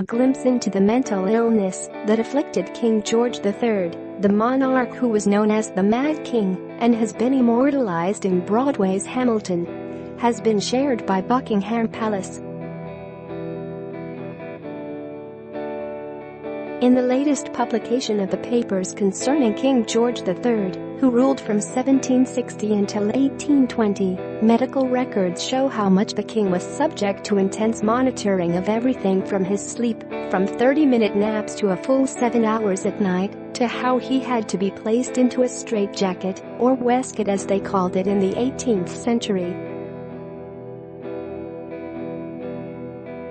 glimpse into the mental illness that afflicted King George III, the monarch who was known as the Mad King and has been immortalized in Broadway's Hamilton, has been shared by Buckingham Palace. In the latest publication of the papers concerning King George III, who ruled from 1760 until 1820, medical records show how much the king was subject to intense monitoring of everything from his sleep, from 30-minute naps to a full 7 hours at night, to how he had to be placed into a straitjacket, or waistcoat as they called it in the 18th century.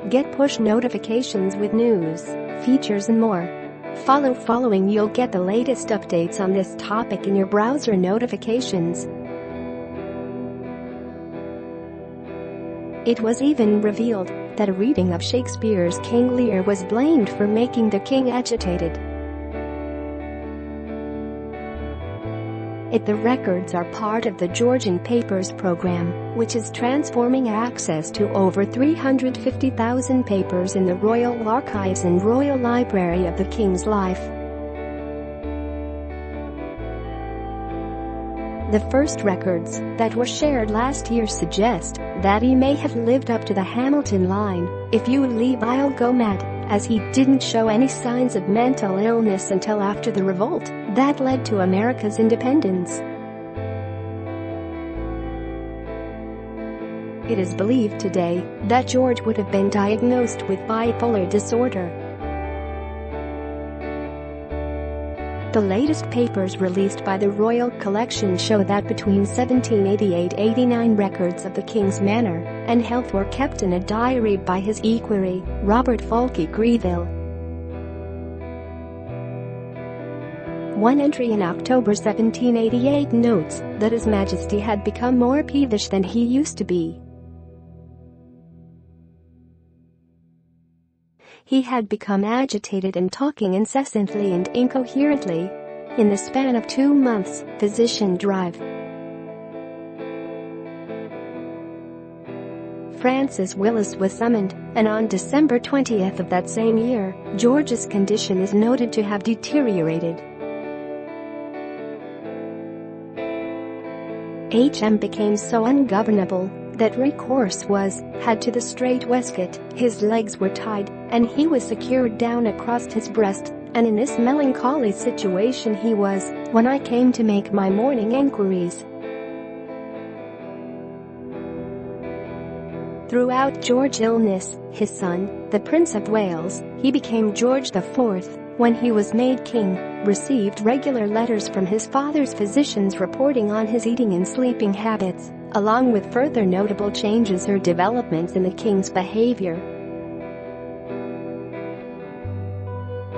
Get push notifications with news, features and more. Following you'll get the latest updates on this topic in your browser notifications. It was even revealed that a reading of Shakespeare's King Lear was blamed for making the king agitated. The records are part of the Georgian Papers program, which is transforming access to over 350,000 papers in the Royal Archives and Royal Library of the King's life. The first records that were shared last year suggest that he may have lived up to the Hamilton line, "If you leave I'll go mad," as he didn't show any signs of mental illness until after the revolt that led to America's independence. It is believed today that George would have been diagnosed with bipolar disorder. The latest papers released by the Royal Collection show that between 1788-89 records of the king's manner and health were kept in a diary by his equerry, Robert Fulke Greville. One entry in October 1788 notes that His Majesty had become more peevish than he used to be. He had become agitated and talking incessantly and incoherently. In the span of 2 months, physician drive. Francis Willis was summoned, and on December 20th of that same year, George's condition is noted to have deteriorated. HM became so ungovernable that recourse was had to the strait waistcoat. His legs were tied, and he was secured down across his breast, and in this melancholy situation he was, when I came to make my morning enquiries. Throughout George's illness, his son, the Prince of Wales, he became George IV, when he was made king, received regular letters from his father's physicians reporting on his eating and sleeping habits, along with further notable changes or developments in the king's behavior.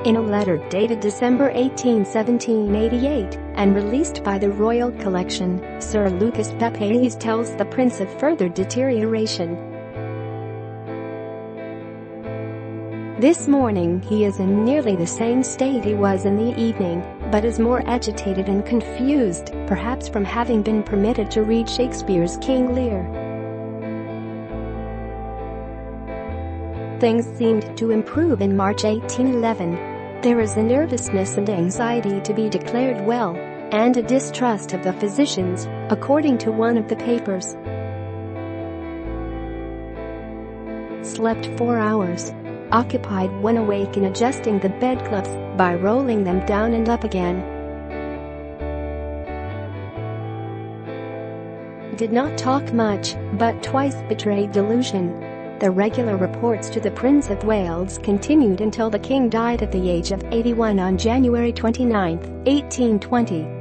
In a letter dated December 18, 1788, and released by the Royal Collection, Sir Lucas Pepys tells the prince of further deterioration. This morning he is in nearly the same state he was in the evening, but is more agitated and confused, perhaps from having been permitted to read Shakespeare's King Lear. Things seemed to improve in March 1811. There is a nervousness and anxiety to be declared well, and a distrust of the physicians, according to one of the papers. Slept 4 hours. Occupied when awake in adjusting the bedclothes by rolling them down and up again. Did not talk much, but twice betrayed delusion. The regular reports to the Prince of Wales continued until the king died at the age of 81 on January 29, 1820.